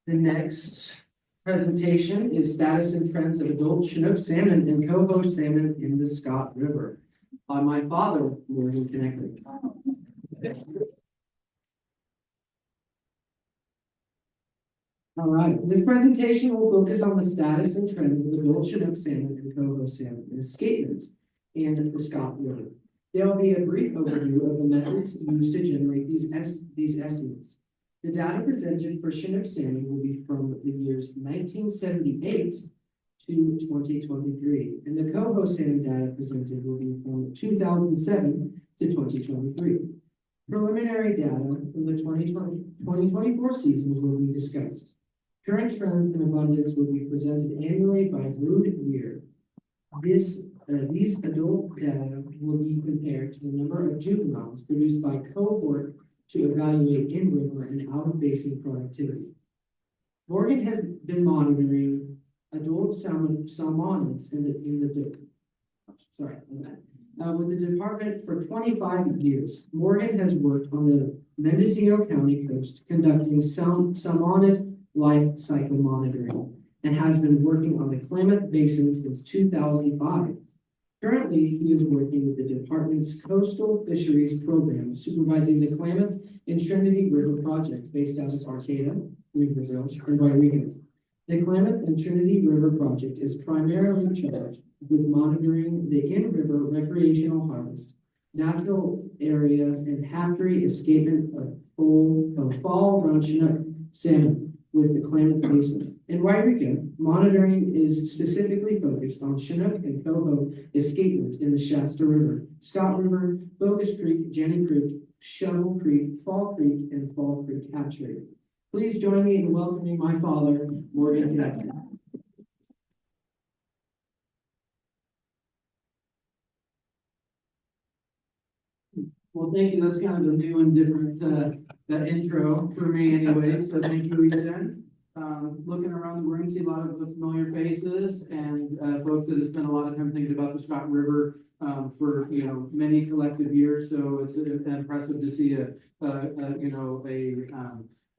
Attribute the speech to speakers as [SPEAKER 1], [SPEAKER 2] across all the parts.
[SPEAKER 1] The next presentation is status and trends of adult Chinook salmon and Coho salmon in the Scott River by my father, Morgan Knechtle. All right, this presentation will focus on the status and trends of adult Chinook salmon and Coho salmon and escapement in the Scott River. There will be a brief overview of the methods used to generate these estimates. The data presented for Chinook salmon will be from the years 1978 to 2023, and the Coho salmon data presented will be from 2007 to 2023. Preliminary data from the 2024 season will be discussed. Current trends in abundance will be presented annually by brood year. These adult data will be compared to the number of juveniles produced by cohort to evaluate in-river and out-of-basin productivity. Morgan has been monitoring adult salmonids with the department for 25 years. Morgan has worked on the Mendocino County coast conducting salmonid life cycle monitoring and has been working on the Klamath Basin since 2005. Currently, he is working with the department's coastal fisheries program, supervising the Klamath and Trinity River project based out of Arcata, Weaverville, and Wairega. The Klamath and Trinity River project is primarily charged with monitoring the in-river recreational harvest, natural area, and hatchery escapement of fall-run Chinook salmon with the Klamath Basin. In Wairega, monitoring is specifically focused on Chinook and Coho escapement in the Shasta River, Scott River, Bogus Creek, Jenny Creek, Shovel Creek, Fall Creek, and Fall Creek hatchery. Please join me in welcoming my father, Morgan Knechtle. Well, thank you. That's kind of a new and different intro for me anyway, so thank you again. Looking around the room, see a lot of the familiar faces and folks that have spent a lot of time thinking about the Scott River for many collective years. So it's impressive to see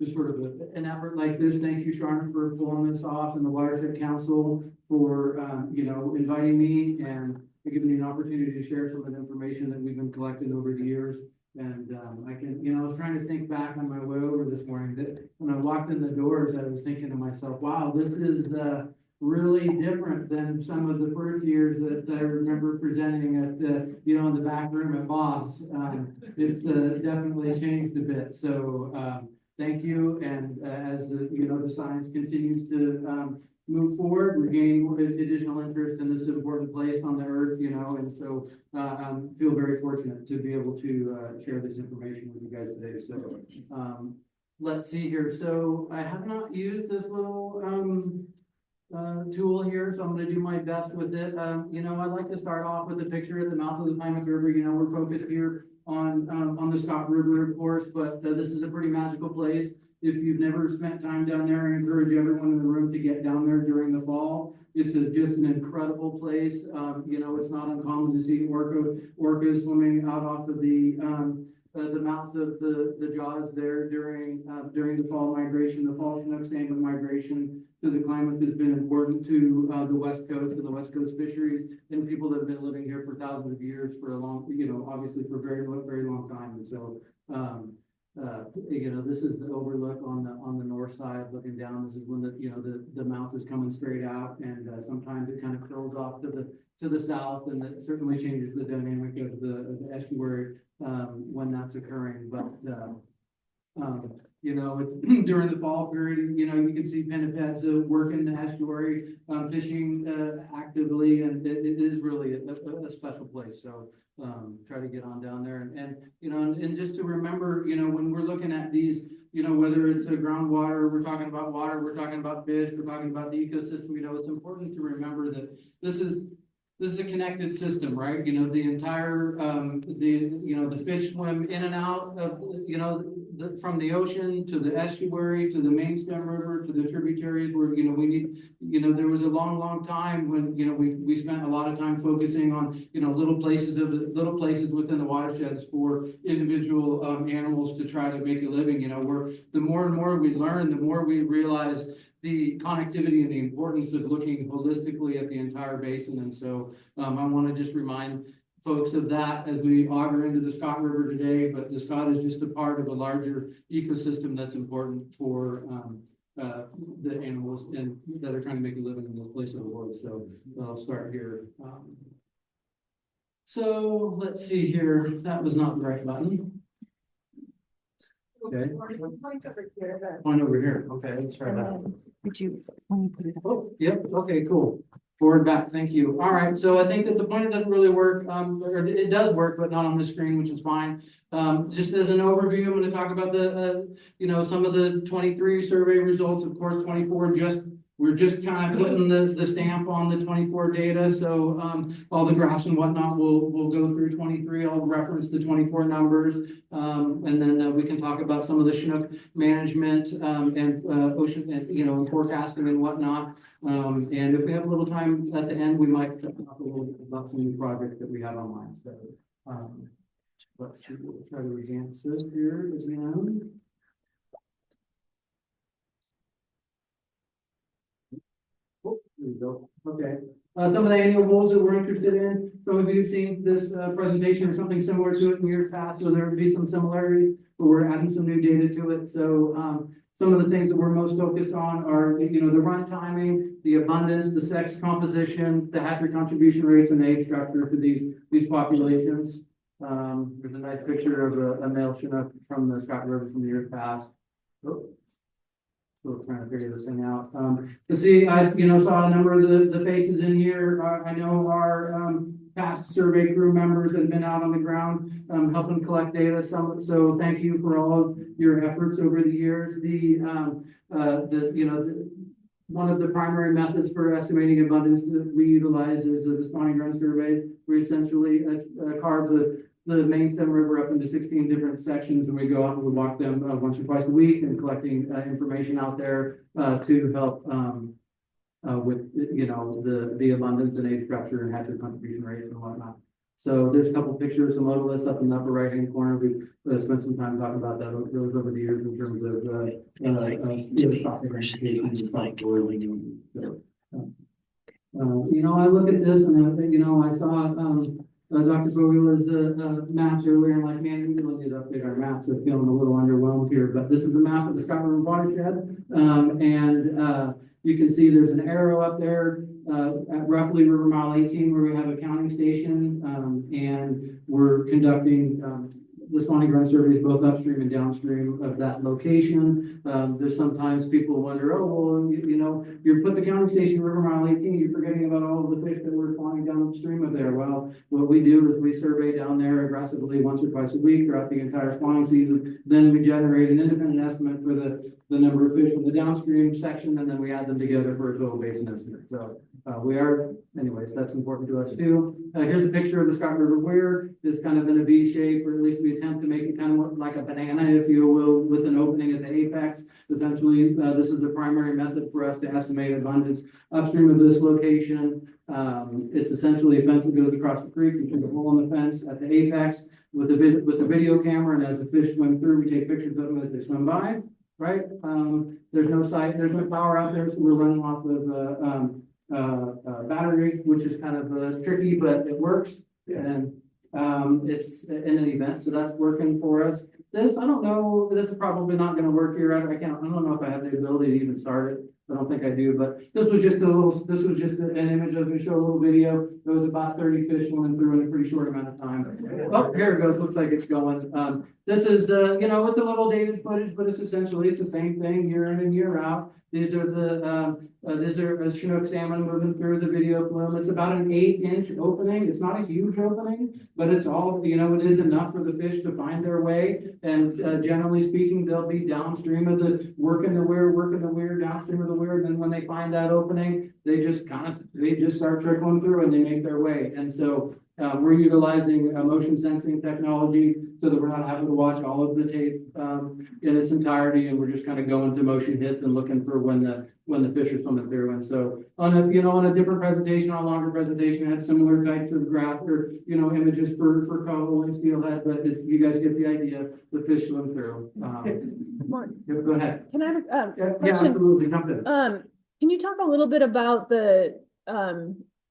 [SPEAKER 1] just sort of an effort like this. Thank you, Sharna, for pulling this off, and the Watershed Council for inviting me and giving me an opportunity to share some of the information that we've been collecting over the years. And I was trying to think back on my way over this morning that when I walked in the doors, I was thinking to myself, wow, this is really different than some of the first years that I remember presenting at, in the back room at Bob's. It's definitely changed a bit. So thank you. And as the science continues to move forward, we're gaining additional interest in this important place on the earth, and so I feel very fortunate to be able to share this information with you guys today. So let's see here. So I have not used this little tool here, so I'm going to do my best with it. I'd like to start off with a picture at the mouth of the Klamath River. We're focused here on the Scott River, of course, but this is a pretty magical place. If you've never spent time down there, I encourage everyone in the room to get down there during the fall. It's just an incredible place. It's not uncommon to see orcas swimming out off of the mouth of the jaws there during the fall migration. The fall Chinook salmon migration to the Klamath has been important to the West Coast and the West Coast fisheries and people that have been living here for thousands of years for a long, obviously for a very, very long time. And so, this is the overlook on the north side looking down. This is when the mouth is coming straight out, and sometimes it kind of curls off to the south, and that certainly changes the dynamic of the estuary when that's occurring. But it's during the fall period, you can see pinnipeds work in the estuary, fishing actively, and it is really a special place. So try to get on down there and just to remember, when we're looking at these, whether it's groundwater, we're talking about water, we're talking about fish, we're talking about the ecosystem, it's important to remember that this is a connected system, right? The entire, the fish swim in and out of, from the ocean to the estuary to the main stem river to the tributaries where, we need, there was a long time when, we spent a lot of time focusing on, little places within the watersheds for individual animals to try to make a living. Where the more and more we learn, the more we realize the connectivity and the importance of looking holistically at the entire basin. And so I want to just remind folks of that as we auger into the Scott River today, but the Scott is just a part of a larger ecosystem that's important for the animals and that are trying to make a living in this place of the world. So I'll start here. So let's see here. That was not the right button. Okay. Point over here. Okay, let's try that.
[SPEAKER 2] Would you, when you put it up?
[SPEAKER 1] Oh, yep. Okay, cool. Forward back. Thank you. All right. So I think that the pointer doesn't really work, or it does work, but not on the screen, which is fine. Just as an overview, I'm going to talk about the, some of the 23 survey results. Of course, 24 we're just kind of putting the stamp on the 24 data. So all the graphs and whatnot we'll go through 23. I'll reference the 24 numbers, and then we can talk about some of the Chinook management and ocean and forecasting and whatnot. And if we have a little time at the end, we might talk a little bit about some new projects that we have online. So let's see. We'll try to advance this here again. Oh, there we go. Okay. Some of the annual goals that we're interested in. Some of you have seen this presentation or something similar to it in years past, so there would be some similarities, but we're adding some new data to it. So some of the things that we're most focused on are, the run timing, the abundance, the sex composition, the hatchery contribution rates, and the age structure for these populations. There's a nice picture of a male Chinook from the Scott River from the years past. Oh. Still trying to figure this thing out. To see, I saw a number of the faces in here. I know our past survey crew members have been out on the ground helping collect data. So thank you for all of your efforts over the years. One of the primary methods for estimating abundance that we utilize is the spawning ground survey. We essentially carve the main stem river up into 16 different sections, and we go out and we walk them once or twice a week and collecting information out there to help with the abundance and age structure and hatchery contribution rates and whatnot. So there's a couple pictures, some otoliths up in the upper right hand corner. We spent some time talking about those over the years in terms of I look at this and I saw Dr. Vogela's maps earlier. I'm like, man, we really need to update our maps. I'm feeling a little underwhelmed here, but this is the map of the Scott River watershed. And you can see there's an arrow up there at roughly River Mile 18 where we have a counting station, and we're conducting the spawning ground surveys both upstream and downstream of that location. There's sometimes people wonder, oh, well, you put the counting station River Mile 18, you're forgetting about all of the fish that were spawning downstream of there. Well, what we do is we survey down there aggressively once or twice a week throughout the entire spawning season. Then we generate an independent estimate for the number of fish from the downstream section, and then we add them together for a total basin estimate. So anyways, that's important to us too. Here's a picture of the Scott River weir. It's kind of in a V shape, or at least we attempt to make it kind of look like a banana, if you will, with an opening at the apex. Essentially, this is the primary method for us to estimate abundance upstream of this location. It's essentially a fence that goes across the creek. We put a hole in the fence at the apex with the video camera, and as the fish swim through, we take pictures of them as they swim by. Right? There's no power out there, so we're running off of battery, which is kind of tricky, but it works. And it's in an event, so that's working for us. This, I don't know, this is probably not going to work here. I don't know if I have the ability to even start it. I don't think I do, but this was just an image. I was going to show a little video. There was about 30 fish swimming through in a pretty short amount of time. Oh, here it goes. Looks like it's going. This is, it's a little dated footage, but it's the same thing year in and year out. These are these are Chinook salmon moving through the video flume. It's about an 8-inch opening. It's not a huge opening, but it's all, it is enough for the fish to find their way. And generally speaking, they'll be downstream of working the weir downstream of the weir. And then when they find that opening, they just start trickling through and they make their way. And so We're utilizing motion sensing technology so that we're not having to watch all of the tape in its entirety, and we're just kind of going to motion hits and looking for when the fish are swimming through. And so on a different presentation, on a longer presentation, I had similar types of graph or images for coho and steelhead, but you guys get the idea. The fish swim through. Go ahead.
[SPEAKER 3] Can I have a
[SPEAKER 1] Yeah,
[SPEAKER 3] question?
[SPEAKER 1] absolutely. Jump in.
[SPEAKER 3] Can you talk a little bit about the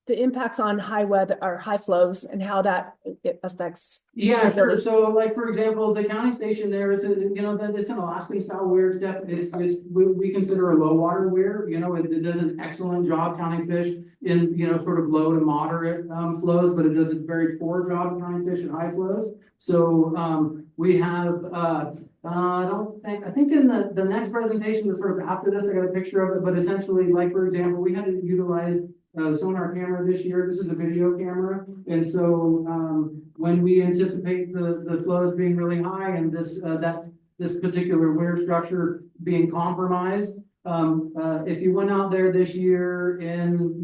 [SPEAKER 3] impacts on high weather or high flows and how that it affects?
[SPEAKER 1] Yeah, sure. So like, for example, the counting station there is, that it's an Alaskan style weir. We consider a low water weir. It does an excellent job counting fish in, sort of low to moderate flows, but it does a very poor job counting fish in high flows. So we have, I think in the next presentation that's sort of after this, I got a picture of it, but essentially, like, for example, we had to utilize the sonar camera this year. This is a video camera. And so when we anticipate the flows being really high and this particular weir structure being compromised, if you went out there this year in,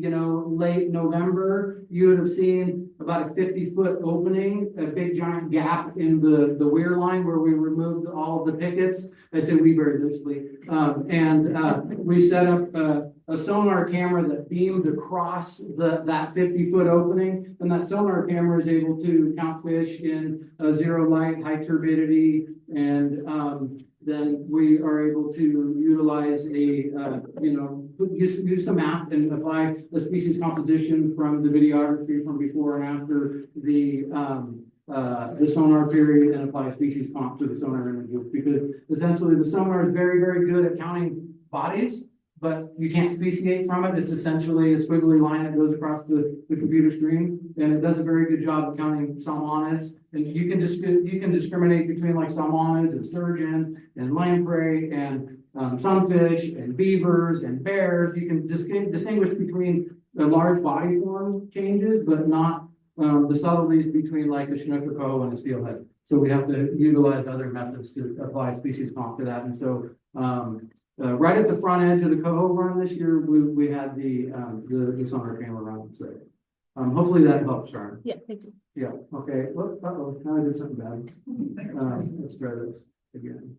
[SPEAKER 1] late November, you would have seen about a 50-foot opening, a big giant gap in the weir line where we removed all of the pickets. I say we very loosely. We set up a sonar camera that beamed across that 50-foot opening, and that sonar camera is able to count fish in zero light, high turbidity, and then we are able to utilize use some math and apply the species composition from the videography from before and after the sonar period and apply species comp to the sonar images, because essentially the sonar is very, very good at counting bodies, but you can't speciate from it. It's essentially a squiggly line that goes across the computer screen, and it does a very good job of counting salmonids. And you can discriminate between like salmonids and sturgeon and lamprey and sunfish and beavers and bears. You can distinguish between the large body form changes, but not the subtleties between like a Chinook, Coho, and a steelhead. So we have to utilize other methods to apply species comp to that. And so right at the front edge of the Coho run this year, we had the sonar camera run. So hopefully that helps, Sharon.
[SPEAKER 3] Yeah, thank you.
[SPEAKER 1] Yeah. Okay. Now I did something bad. Let's try this again.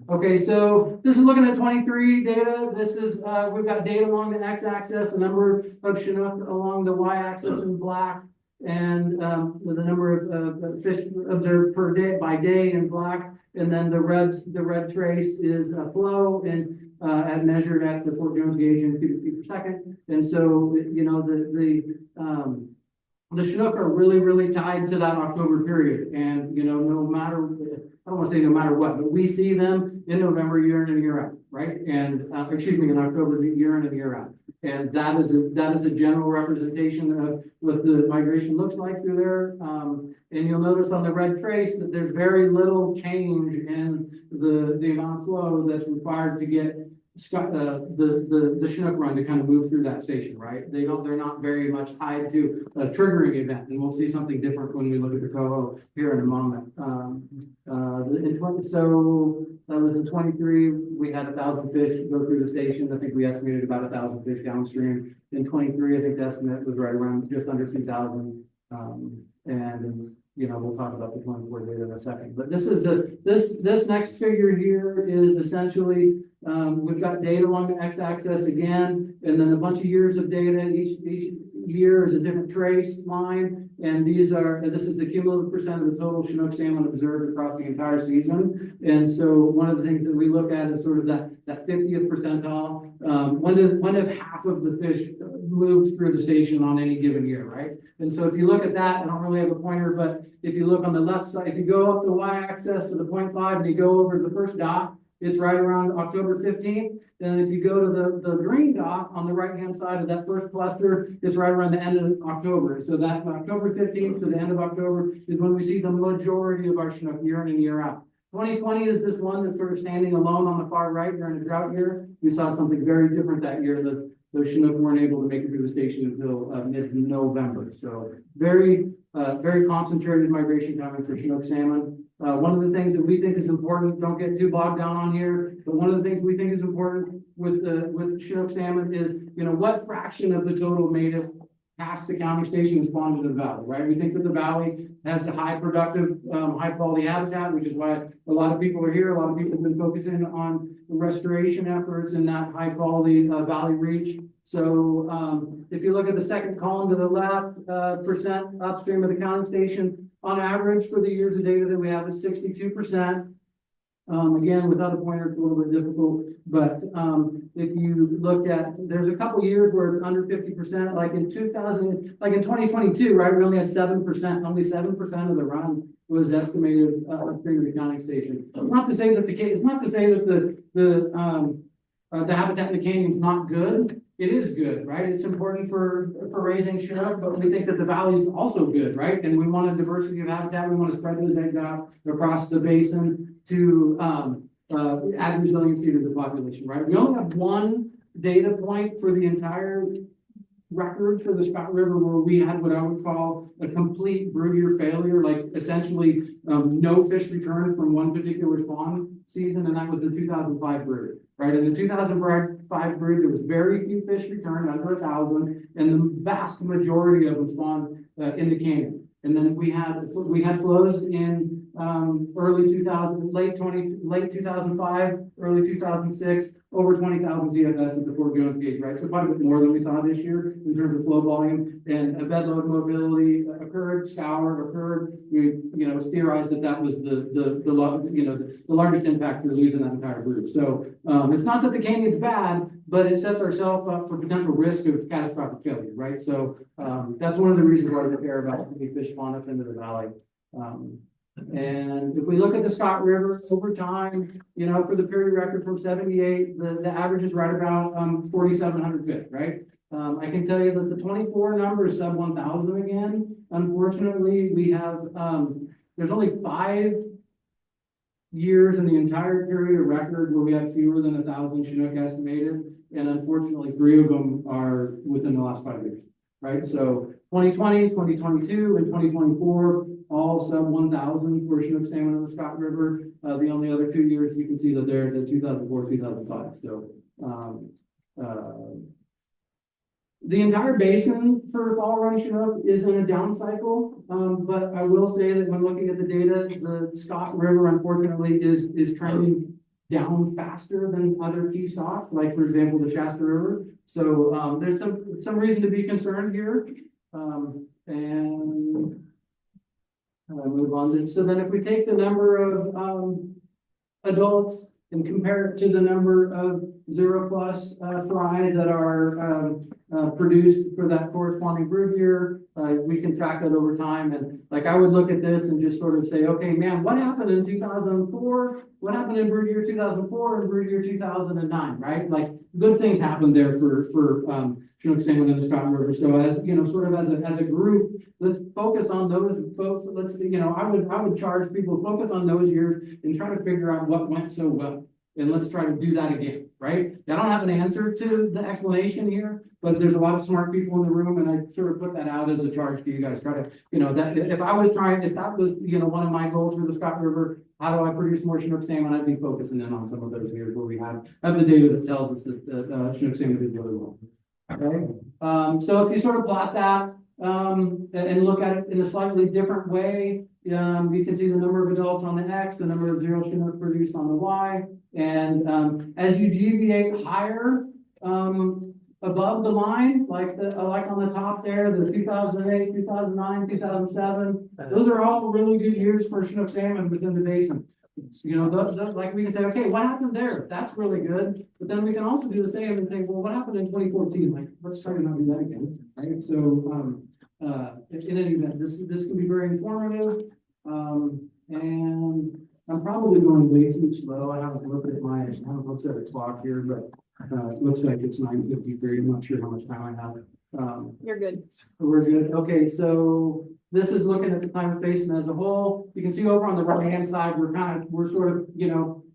[SPEAKER 1] Okay, so this is looking at 23 data. This is we've got data along the x-axis, the number of Chinook along the y-axis in black, and the number of fish observed per day by day in black, and then the red trace is flow and measured at the Fort Jones gauge in cubic feet per second. And so the Chinook are really, really tied to that October period, and no matter, I don't want to say no matter what, but we see them in November year in and year out, right? And in October year in and year out. And that is a general representation of what the migration looks like through there. And you'll notice on the red trace that there's very little change in the amount of flow that's required to get the Chinook run to kind of move through that station, right? They're not very much tied to a triggering event, and we'll see something different when we look at the Coho here in a moment. So that was in 23. We had 1,000 fish go through the station. I think we estimated about 1,000 fish downstream. In 23, I think the estimate was right around just under 2,000. We'll talk about the 24 data in a second. But this is this next figure here is essentially we've got data along the x-axis again, and then a bunch of years of data. Each year is a different trace line, and this is the cumulative percent of the total Chinook salmon observed across the entire season. And so one of the things that we look at is sort of that 50th percentile. When have half of the fish moved through the station on any given year, right? And so if you look at that, I don't really have a pointer, but if you look on the left side, if you go up the y-axis to the 0.5 and you go over the first dot, it's right around October 15th. Then if you go to the green dot on the right-hand side of that first cluster, it's right around the end of October. So that October 15th to the end of October is when we see the majority of our Chinook year in and year out. 2020 is this one that's sort of standing alone on the far right during a drought year. We saw something very different that year. Those Chinook weren't able to make it through the station until mid-November. So very concentrated migration coming for Chinook salmon. One of the things that we think is important, don't get too bogged down on here, but one of the things we think is important with Chinook salmon is, what fraction of the total native past the county station and spawned into the valley, right? We think that the valley has a high productive, high quality habitat, which is why a lot of people are here. A lot of people have been focusing on the restoration efforts in that high quality valley reach. So if you look at the second column to the left, percent upstream of the county station, on average for the years of data that we have is 62%. Again, without a pointer, it's a little bit difficult, but if you look at, there's a couple years where it's under 50%, like in 2022, right? We only had 7%, only 7% of the run was estimated upstream of the county station. Not to say that it's not to say that the habitat in the canyon is not good. It is good, right? It's important for raising Chinook, but we think that the valley is also good, right? And we want a diversity of habitat. We want to spread those eggs out across the basin to add resiliency to the population, right? We only have one data point for the entire record for the Scott River where we had what I would call a complete brood year failure, like essentially no fish returned from one particular spawn season, and that was the 2005 brood. Right, in the 2005 brood, there was very few fish returned, under 1,000, and the vast majority of them spawned in the canyon. And then we had flows in early 2000, late 2005, early 2006, over 20,000 CFS at the Fort Jones gauge, right? So quite a bit more than we saw this year in terms of flow volume, and a bed load mobility occurred, scour occurred. We, theorized that was the largest impact for losing that entire group. So it's not that the canyon's bad, but it sets ourselves up for potential risk of catastrophic failure, right? So that's one of the reasons why we care about the fish spawn up into the valley. And if we look at the Scott River over time, for the period record from 78, the average is right about 4,700 fish, right? I can tell you that the 24 number is sub 1,000 again. Unfortunately, we have, there's only 5 years in the entire period of record where we have fewer than 1,000 Chinook estimated. And unfortunately, 3 of them are within the last 5 years, right? So 2020, 2022, and 2024, all sub 1,000 for Chinook salmon in the Scott River. The only other 2 years you can see that they're the 2004, 2005. So the entire basin for fall run Chinook is in a down cycle, but I will say that when looking at the data, the Scott River unfortunately is trending down faster than other key stocks, like for example the Shasta River. So there's some reason to be concerned here, and I'll move on. So then if we take the number of adults and compare it to the number of 0+ fry that are produced for that corresponding brood year, we can track that over time. And like I would look at this and just sort of say, okay, man, what happened in 2004? What happened in brood year 2004 and brood year 2009, right? Like good things happened there for Chinook salmon in the Scott River. So as sort of as a group, let's focus on those folks. Let's I would charge people to focus on those years and try to figure out what went so well, and let's try to do that again, right? I don't have an answer to the explanation here, but there's a lot of smart people in the room, and I sort of put that out as a charge to you guys. Try to, that if that was one of my goals for the Scott River, how do I produce more Chinook salmon? I'd be focusing in on some of those years where we have the data that tells us that Chinook salmon did really well. Okay, so if you sort of plot that and look at it in a slightly different way, you can see the number of adults on the X, the number of 0 Chinook produced on the Y, and as you deviate higher above the line, like on the top there, the 2008, 2009, 2007, those are all really good years for Chinook salmon within the basin. Like we can say, okay, what happened there? That's really good. But then we can also do the same and think, well, what happened in 2014? Like, let's try to not do that again, right? So, in any event, this can be very informative. And I'm probably going way too slow. I haven't looked at the clock here, but it looks like it's 9:53. I'm not sure how much time I have.
[SPEAKER 3] You're good.
[SPEAKER 1] We're good. Okay, so this is looking at the climate basin as a whole. You can see over on the right hand side, we're sort of,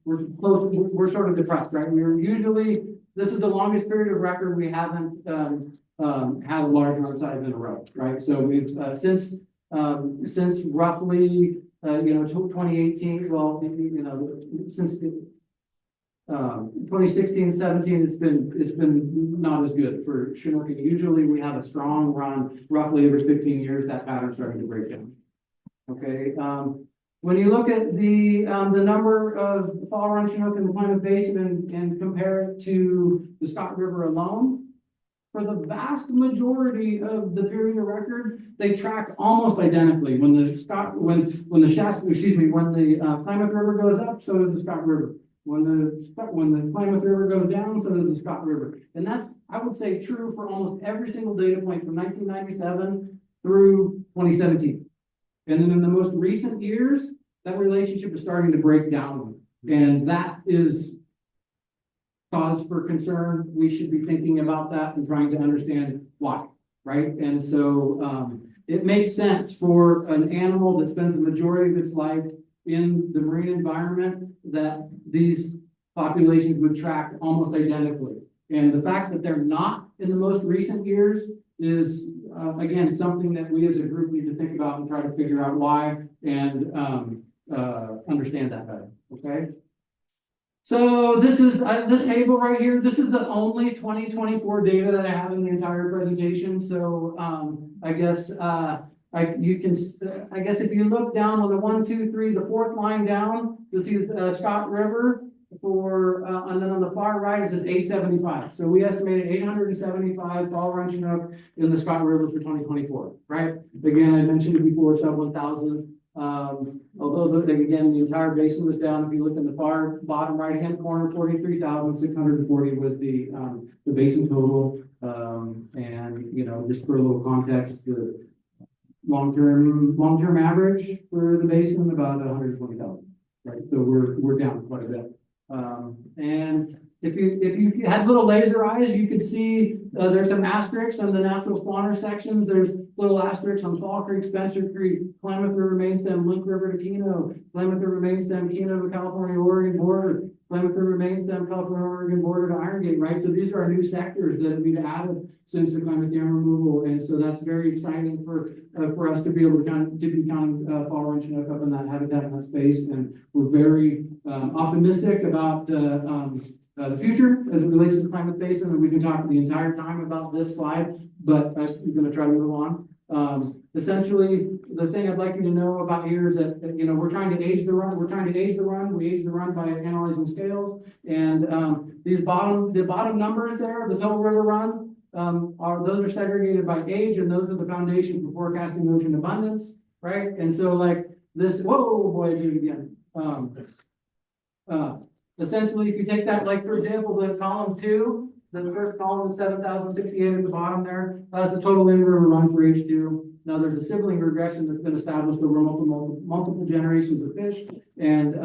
[SPEAKER 1] we're close, we're sort of depressed, right? This is the longest period of record we haven't had a large run size in a row, right? So we've since roughly 2018, well, since 2016, 17, it's been not as good for Chinook. Usually we have a strong run, roughly every 15 years, that pattern's starting to break down. Okay, when you look at the number of fall run Chinook in the Klamath Basin and compare it to the Scott River alone, for the vast majority of the period of record, they track almost identically. When the Klamath River goes up, so does the Scott River. When the Klamath River goes down, so does the Scott River. And that's, I would say, true for almost every single data point from 1997 through 2017. And then in the most recent years, that relationship is starting to break down. And that is cause for concern. We should be thinking about that and trying to understand why, right? And so it makes sense for an animal that spends the majority of its life in the marine environment that these populations would track almost identically. And the fact that they're not in the most recent years is, again, something that we as a group need to think about and try to figure out why and understand that better, okay? So this is this table right here. This is the only 2024 data that I have in the entire presentation. So I guess I guess if you look down on the 1, 2, 3, the fourth line down, you'll see Scott River for, and then on the far right, it says 875. So we estimated 875 fall run Chinook in the Scott River for 2024, right? Again, I mentioned it before, sub 1,000. Although again, the entire basin was down. If you look in the far bottom right-hand corner, 43,640 was the basin total. And you know, just for a little context, the long-term average for the basin about 120,000, right? So we're down quite a bit. And if you had little laser eyes, you could see there's some asterisks on the natural spawner sections. There's little asterisks on Fall Creek, Spencer Creek, Klamath River Mainstem, Link River to Keno, Klamath River Mainstem, Keno to California, Oregon border, Klamath River Mainstem, California, Oregon border to Iron Gate, right? So these are new sectors that we've added since the Klamath dam removal, and so that's very exciting for us to be able to be counting fall run Chinook up in that habitat in that space, and we're very optimistic about the future as it relates to the Klamath Basin, and we can talk the entire time about this slide, but I'm going to try to move on. Essentially, the thing I'd like you to know about here is that, you know, we're trying to age the run. We age the run by analyzing scales, and the bottom numbers there, the total river run, those are segregated by age, and those are the foundation for forecasting ocean abundance, right? And so, like this, whoa, boy, do it again. Essentially, if you take that, like for example, the column 2, the first column is 7,068 at the bottom there. That's the total in-river run for H2. Now there's a sibling regression that's been established over multiple generations of fish, and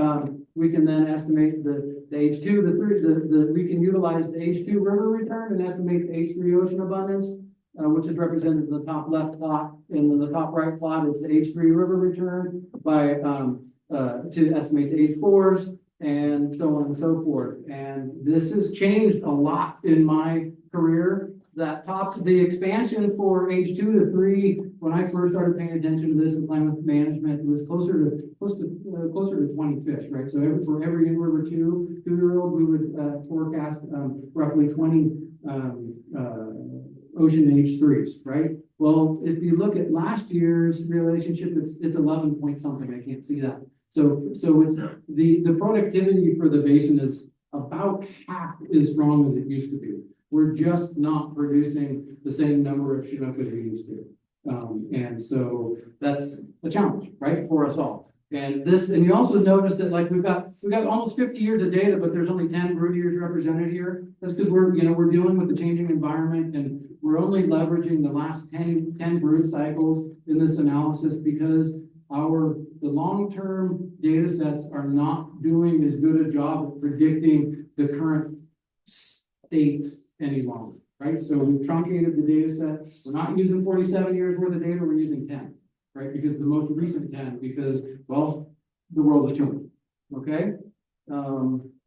[SPEAKER 1] we can then estimate the H2, we can utilize the H2 river return and estimate the H3 ocean abundance, which is represented in the top left plot, and in the top right plot is the H3 river return by to estimate the H4s. And so on and so forth. And this has changed a lot in my career. The expansion for H2 to 3, when I first started paying attention to this in Klamath management, it was closer to 20 fish, right? So for every in-river 2-year-old, we would forecast roughly 20 ocean H3s, right? Well, if you look at last year's relationship, it's 11 point something. I can't see that. So it's the productivity for the basin is about half as strong as it used to be. We're just not producing the same number of Chinook as we used to. And so that's a challenge, right, for us all. And you also notice that like we've got almost 50 years of data, but there's only 10 brood years represented here. That's because we're dealing with the changing environment, and we're only leveraging the last 10 brood cycles in this analysis because the long-term data sets are not doing as good a job of predicting the current state any longer, right? So we've truncated the data set. We're not using 47 years worth of data, we're using 10, right? Because the most recent 10, because, well, the world has changed, okay?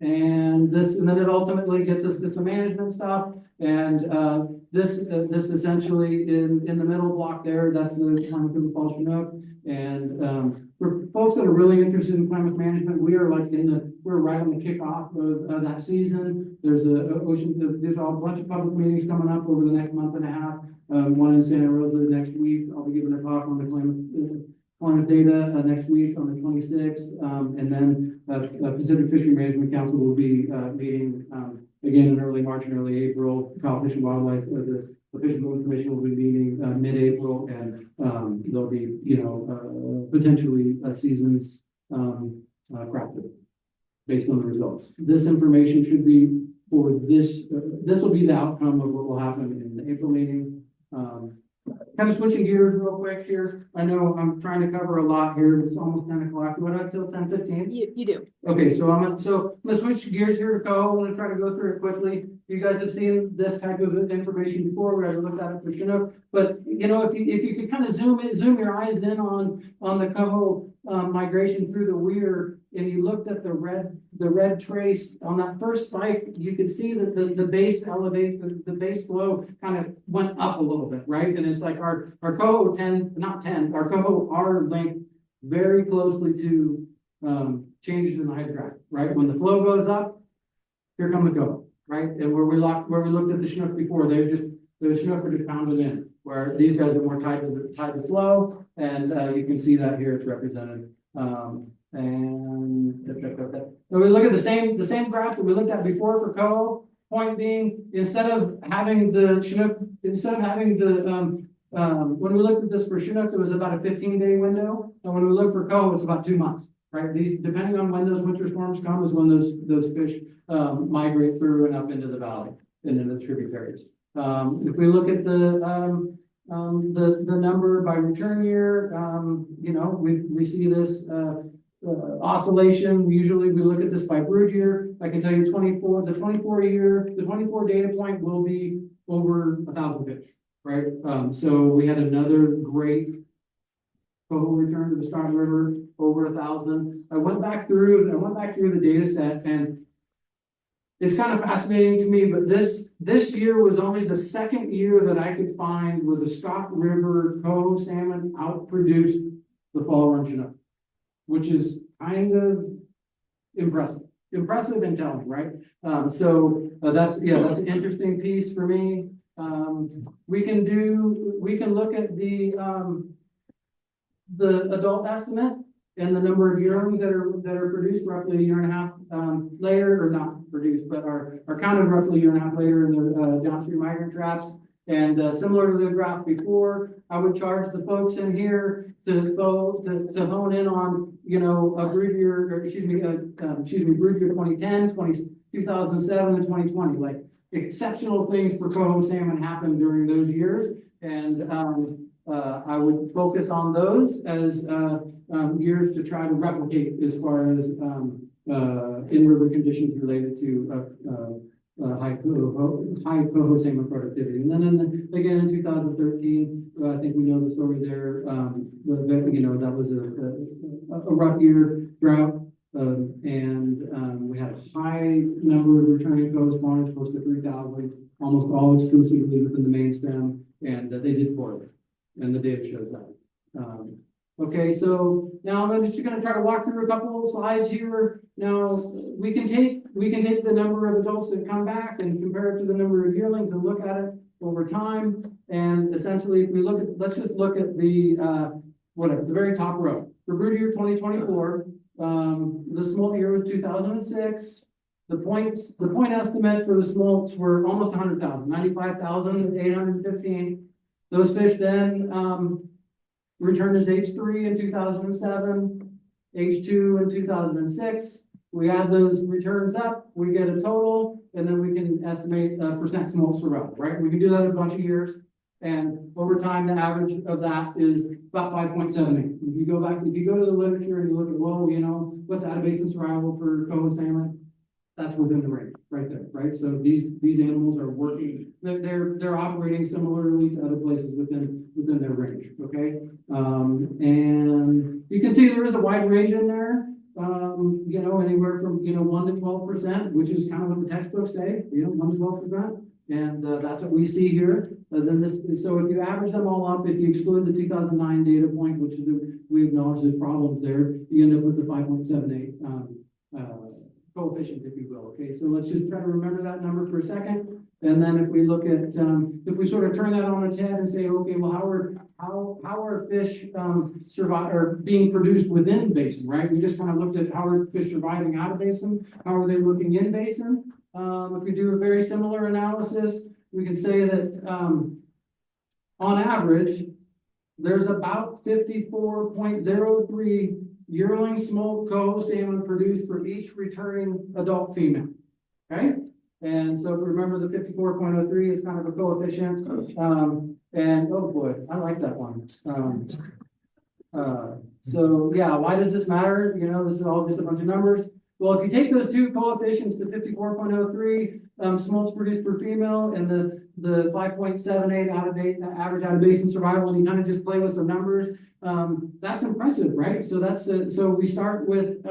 [SPEAKER 1] And then it ultimately gets us to some management stuff. And, this essentially in the middle block there, that's the Klamath River Falls Chinook. And, for folks that are really interested in Klamath management, we are like we're right on the kickoff of that season. There's there's a bunch of public meetings coming up over the next month and a half. One in Santa Rosa next week. I'll be giving a talk on the Klamath data next week on the 26th. And then Pacific Fishery Management Council will be meeting again in early March and early April. Cal Fish and Wildlife, the Fish and Wildlife Commission will be meeting mid-April, and there'll be, potentially seasons crafted based on the results. This information should be for this. This will be the outcome of what will happen in the April meeting. Kind of switching gears real quick here. I know I'm trying to cover a lot here. It's almost 10 o'clock. What up till 10:15?
[SPEAKER 3] You do.
[SPEAKER 1] Okay, so I'm gonna switch gears here to Coho. I'm gonna try to go through it quickly. You guys have seen this type of information before. We already looked at it for Chinook, but if you could kind of zoom your eyes in on the Coho migration through the weir, and you looked at the red trace on that first spike, you could see that the base the base flow kind of went up a little bit, right? And it's like our Coho our Coho are linked very closely to changes in the hydrographic, right? When the flow goes up, here come the Coho, right? And where we looked at the Chinook before, the Chinook are just pounded in, where these guys are more tied to flow, and you can see that here it's represented. And we look at the same graph that we looked at before for Coho. Point being, instead of having the Chinook, when we looked at this for Chinook, there was about a 15-day window, and when we look for Coho, it's about 2 months, right? These, depending on when those winter storms come, is when those fish migrate through and up into the valley and into the tributaries. If we look at the number by return year, we see this oscillation. Usually we look at this by brood year. I can tell you the 24 data point will be over 1,000 fish, right? So we had another great Coho return to the Stark River, over 1,000. I went back through the data set, and it's kind of fascinating to me, but this year was only the second year that I could find where the Stock River Coho salmon outproduced the fall run Chinook, which is kind of impressive and telling, right? So that's an interesting piece for me. We can look at the adult estimate and the number of yearlings that are produced roughly a year and a half later, or not produced, but are counted roughly a year and a half later in the downstream migrant traps. And similar to the graph before, I would charge the folks in here to hone in on, a brood year, brood year 2010, 2007, and 2020. Like, exceptional things for Coho salmon happened during those years, and I would focus on those as years to try to replicate as far as in-river conditions related to high Coho salmon productivity. And then again in 2013, I think we know the story there. That was a rough year, drought, and we had a high number of returning Coho spawners, close to 3,000, almost all exclusively within the main stem, and they did poorly, and the data shows that. Okay, so now I'm just going to try to walk through a couple of slides here. Now we can take the number of adults that come back and compare it to the number of yearlings and look at it over time. And essentially, if we let's just look at the very top row. For brood year 2024, the smolt year was 2006. The point estimate for the smolts were almost 100,000, 95,815. Those fish then returned as H3 in 2007, H2 in 2006. We add those returns up, we get a total, and then we can estimate percent smolts survival, right? We can do that in a bunch of years, and over time, the average of that is about 5.78. If you go to the literature and you look at, what's out-of-basin survival for Coho salmon, that's within the range right there, right? So these animals are working, they're operating similarly to other places within their range, okay? And you can see there is a wide range in there. you know, anywhere from, 1 to 12%, which is kind of what the textbooks say, 1 to 12%. And that's what we see here. Then this, so if you average them all up, if you exclude the 2009 data point, which is we acknowledge there's problems there, you end up with the 5.78 coefficient, if you will. Okay, so let's just try to remember that number for a second. And then if we look at, if we sort of turn that on its head and say, okay, well, how are fish survive or being produced within basin, right? We just kind of looked at how are fish surviving out of basin, how are they looking in basin? If we do a very similar analysis, we can say that on average, there's about 54.03 yearling smoked Coho salmon produced for each returning adult female. Okay, and so if we remember, the 54.03 is kind of a coefficient. And oh boy, I like that one. So yeah, why does this matter? This is all just a bunch of numbers. Well, if you take those two coefficients, the 54.03 smolts produced per female and the 5.78 average out of basin survival, and you kind of just play with some numbers, that's impressive, right? So that's so we start with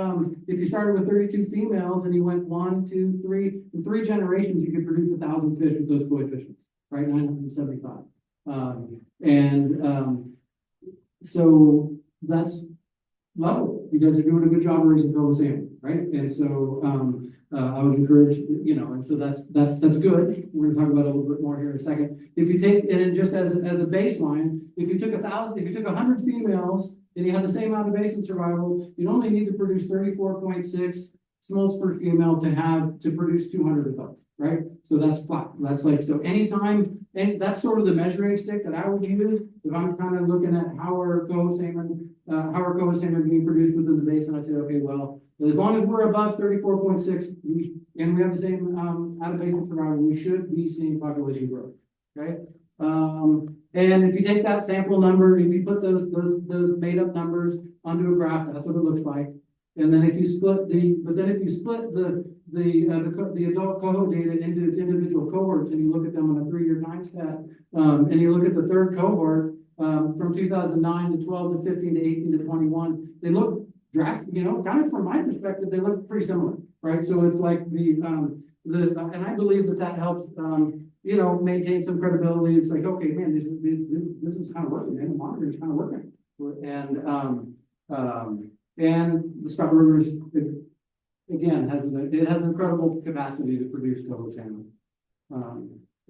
[SPEAKER 1] if you started with 32 females and you went 1, 2, 3, in 3 generations, you could produce 1,000 fish with those coefficients, right? 975. So that's level. You guys are doing a good job raising Coho salmon, right? And so I would encourage, and so that's good. We're gonna talk about it a little bit more here in a second. If you take it just as a baseline, if you took 100 females and you had the same amount of basin survival, you'd only need to produce 34.6 smolts per female to produce 200 adults, right? So that's flat. That's like, so anytime, and that's sort of the measuring stick that I would use if I'm kind of looking at how are Coho salmon being produced within the basin. I say, okay, well, as long as we're above 34.6, and we have the same out of basin survival, we should be seeing population growth. Okay. And if you take that sample number, if you put those made up numbers onto a graph, that's what it looks like. And then if you split the adult Coho data into its individual cohorts, and you look at them on a 3-year time stat, and you look at the third cohort from 2009 to 12 to 15 to 18 to 21, they look drastic, kind of from my perspective, they look pretty similar, right? So it's like and I believe that helps, maintain some credibility. It's like, okay, man, this is kind of working, man. The monitoring is kind of working, and the Scott River again has an incredible capacity to produce Coho salmon.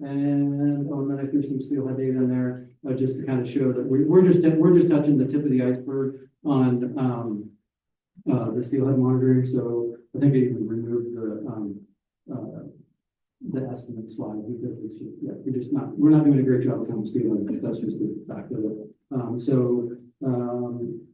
[SPEAKER 1] And then I threw some steelhead data in there just to kind of show that we're just touching the tip of the iceberg on the steelhead monitoring. So I think I even removed the estimate slide because it's just, we're not doing a great job on steelhead. That's just the fact of it.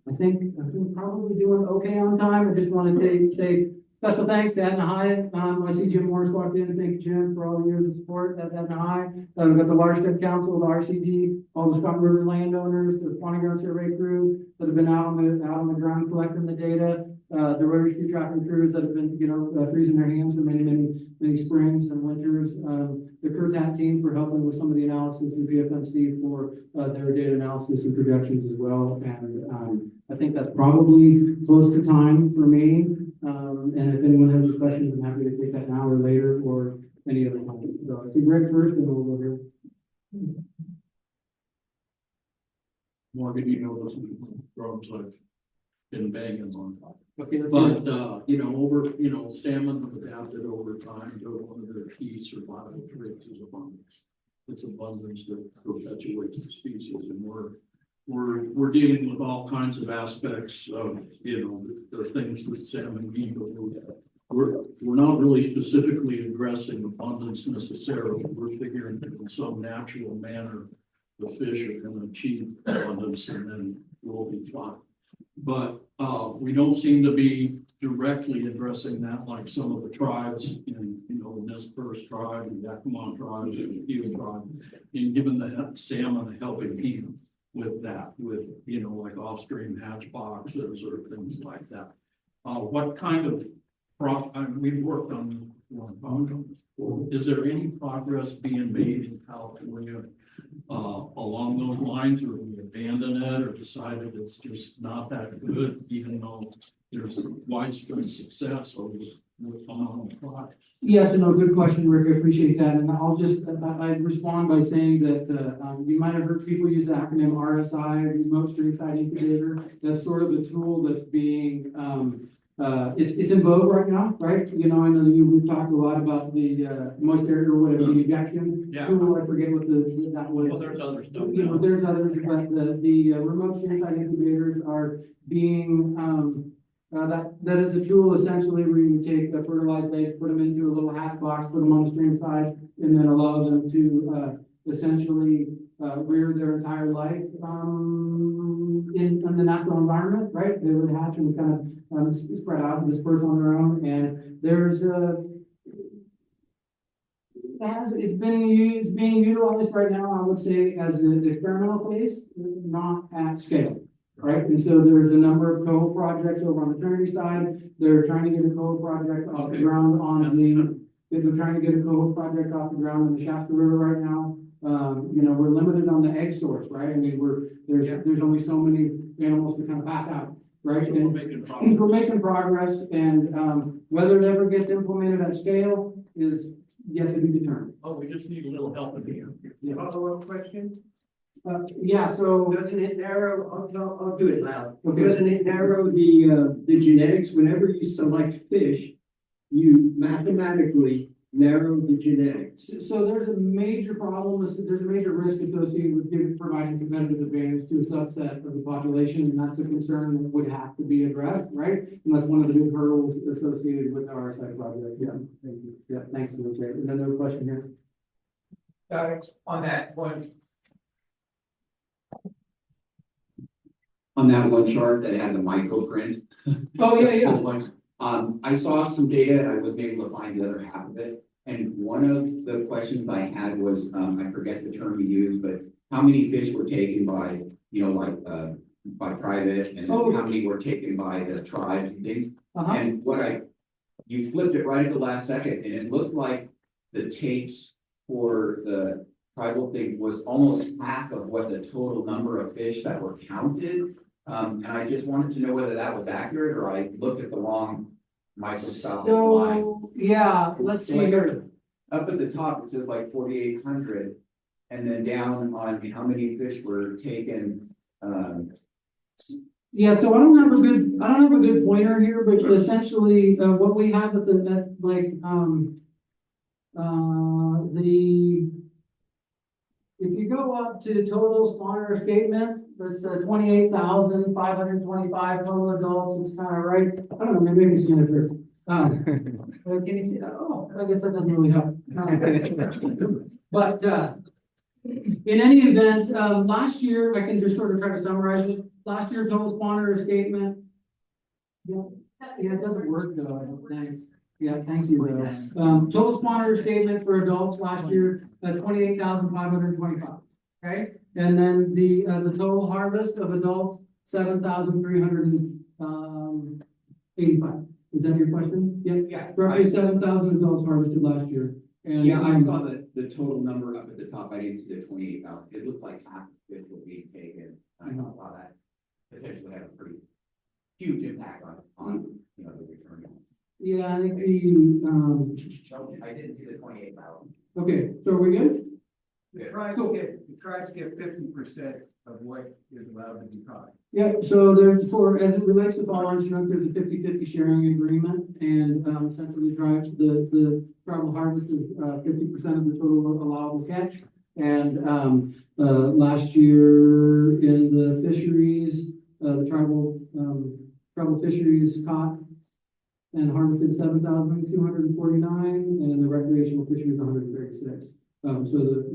[SPEAKER 1] I think probably doing okay on time. I just want to say special thanks to Aetna High. I see Jim Morris walked in. Thank you, Jim, for all the years of support at Aetna High. We've got the Watershed Council, the RCD, all the Scott River landowners, the spawning ground survey crews that have been out on the ground collecting the data. The rotary ski tracking crews that have been, freezing their hands for many springs and winters. The Curtat team for helping with some of the analysis, and PFMC for their data analysis and projections as well. And I think that's probably close to time for me. And if anyone has any questions, I'm happy to take that now or later or any other time. So I see Greg first, and we'll go here.
[SPEAKER 4] Morgan, those drones like been banging on.
[SPEAKER 1] Okay,
[SPEAKER 4] But salmon have adapted over time to one of their key survival traits is abundance. It's abundance that perpetuates the species, and we're dealing with all kinds of aspects of the things that salmon need. We're not really specifically addressing abundance necessarily. We're figuring that in some natural manner the fish are going to achieve abundance, and then we'll be fine. But we don't seem to be directly addressing that like some of the tribes in, the Nez Perce tribe, the Yakima tribe, the Kiowa tribe, and giving the salmon a helping hand with that, with, like off-stream hatch boxes or things like that. What kind of we've worked on one. Is there any progress being made in California along those lines, or we abandon it or decided it's just not that good, even though there's widespread success over with phenomenal products.
[SPEAKER 1] Yes, and no, good question, Rick. I appreciate that. And I'll just, I respond by saying that, you might have heard people use the acronym RSI, Remote Stream Side Incubator. That's sort of a tool that's being, it's in vogue right now, right? You know, I know that we've talked a lot about the, moist air or whatever, the ejection.
[SPEAKER 4] Yeah.
[SPEAKER 1] Tool, I forget what that was.
[SPEAKER 4] Well, there's other stuff
[SPEAKER 1] You know,
[SPEAKER 4] now.
[SPEAKER 1] there's others, but the remote stream side incubators are being, that is a tool essentially where you take the fertilized eggs, put them into a little hatch box, put them on the stream side, and then allow them to, essentially, rear their entire life, in the natural environment, right? They would hatch and kind of, spread out and disperse on their own, and there's, it's being utilized right now, I would say, as an experimental phase, not at scale. Right, and so there's a number of Coho projects over on the Trinity side. They're trying to get a Coho project off the ground they're trying to get a Coho project off the ground in the Shasta River right now. You know, we're limited on the egg source, right? I mean, there's only so many animals to kind of pass out, right?
[SPEAKER 4] So
[SPEAKER 1] And we're making progress, and whether it ever gets implemented at scale is yet to be determined.
[SPEAKER 4] Oh, we just need a little help in here.
[SPEAKER 1] Yeah.
[SPEAKER 5] Follow-up question?
[SPEAKER 1] Yeah, so,
[SPEAKER 5] Doesn't it narrow, I'll do it loud.
[SPEAKER 1] Okay.
[SPEAKER 5] Doesn't it narrow the genetics? Whenever you select fish, you mathematically narrow the genetics.
[SPEAKER 1] so there's a major problem, there's a major risk associated with providing competitive advantage to a subset of the population, and that's a concern that would have to be addressed, right? And that's one of the big hurdles associated with our RSI project. Yeah, thank you. Yeah, thanks for the chair. Another question here.
[SPEAKER 6] On that one,
[SPEAKER 7] On that one chart that had the microprint.
[SPEAKER 1] Oh, yeah.
[SPEAKER 7] I saw some data and I wasn't able to find the other half of it. And one of the questions I had was, I forget the term you used, but how many fish were taken by, by private, and then
[SPEAKER 1] Oh.
[SPEAKER 7] how many were taken by the tribe and things?
[SPEAKER 1] Uh-huh.
[SPEAKER 7] And you flipped it right at the last second, and it looked like the takes for the tribal thing was almost half of what the total number of fish that were counted. And I just wanted to know whether that was accurate, or I looked at the wrong microscopic line.
[SPEAKER 1] So, yeah, let's see here.
[SPEAKER 7] Up at the top, it says like 4,800, and then down on how many fish were taken.
[SPEAKER 1] Yeah, so I don't have a good pointer here, but essentially, what we have at if you go up to total spawner escapement, that's 28,525 total adults, it's kind of right, I don't know, maybe I can see it here. Can you see that? Oh, I guess that doesn't really help. But, in any event, last year, I can just sort of try to summarize it, last year total spawner escapement. Yeah, it doesn't work though, I don't think. Yeah, thank you, though. Total spawner escapement for adults last year, 28,525, okay? And then the total harvest of adults, 7,385. Is that your question?
[SPEAKER 7] Yeah.
[SPEAKER 1] Roughly 7,000 adults harvested last year. And
[SPEAKER 7] Yeah, I saw the total number up at the top. I didn't see the 28,000. It looked like half of it was being taken. I thought, wow, that potentially had a pretty huge impact on the return.
[SPEAKER 1] yeah, I think
[SPEAKER 7] I didn't see the 28,000.
[SPEAKER 1] okay, so are we good?
[SPEAKER 5] The tribes get 50% of what is allowed to be caught.
[SPEAKER 1] Yeah, so there's as it relates to fall on Chinook, there's a 50-50 sharing agreement, and essentially the tribal harvest is 50% of the total allowable catch. And last year in the fisheries, the tribal fisheries caught and harvested 7,249, and in the recreational fisheries 136. So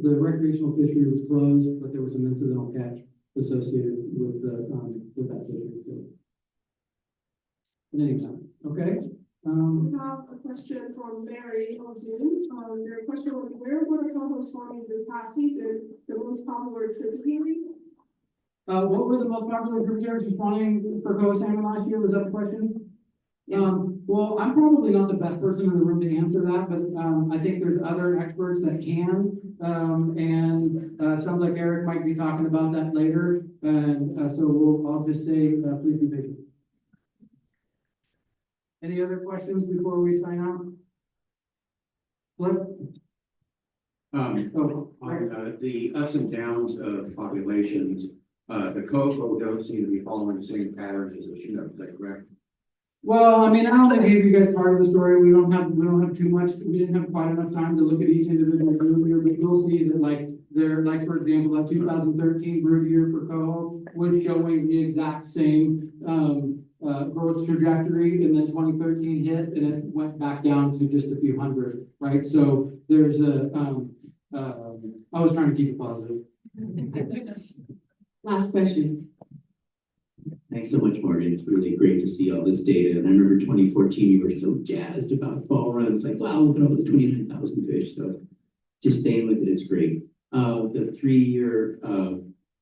[SPEAKER 1] the recreational fishery was closed, but there was an incidental catch associated with that fishery. In any event, okay?
[SPEAKER 8] I have a question from Mary on Zoom. Their question was, where were Coho spawning this past season, the most popular tributaries?
[SPEAKER 1] What were the most popular tributaries for spawning for Coho salmon last year? Was that the question? Well, I'm probably not the best person in the room to answer that, but I think there's other experts that can. Sounds like Eric might be talking about that later. And so I'll just say, please be patient. Any other questions before we sign off? Flip? Oh,
[SPEAKER 9] On the ups and downs of populations, the Coho don't seem to be following the same pattern as the Chinook, is that correct?
[SPEAKER 1] well, I mean, I only gave you guys part of the story. We don't have too much, we didn't have quite enough time to look at each individual group here, but you'll see that like, they're like, for example, that 2013 brood year for Coho was showing the exact same, growth trajectory, and then 2013 hit, and it went back down to just a few hundred, right? So there's I was trying to keep it positive.
[SPEAKER 10] Last question. Thanks so much, Morgan. It's really great to see all this data. And I remember 2014, you were so jazzed about fall runs. Like, wow, look at all those 29,000 fish. So just staying with it, it's great. The 3-year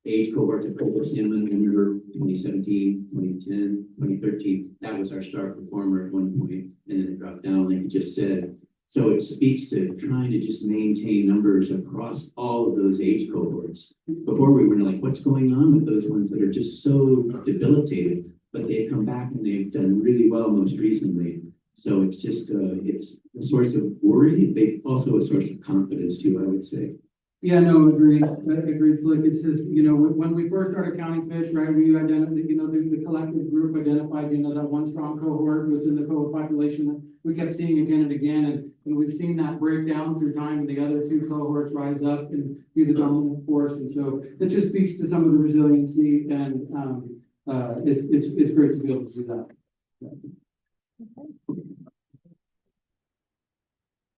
[SPEAKER 10] age cohorts of Coho Salmon, I remember 2017, 2010, 2013, that was our star performer at one point, and then it dropped down, like you just said. So it speaks to trying to just maintain numbers across all of those age cohorts. Before we were like, what's going on with those ones that are just so debilitated, but they've come back and they've done really well most recently. So it's just, it's a source of worry, but also a source of confidence too, I would say.
[SPEAKER 1] Yeah, no, agreed, Flick. It's just, you know, when we first started counting fish, right, we identified, you know, the collective group identified, you know, that one strong cohort within the Coho population that we kept seeing again and again, and we've seen that break down through time, and the other two cohorts rise up and be the dominant force, and so it just speaks to some of the resiliency, and it's great to be able to see that.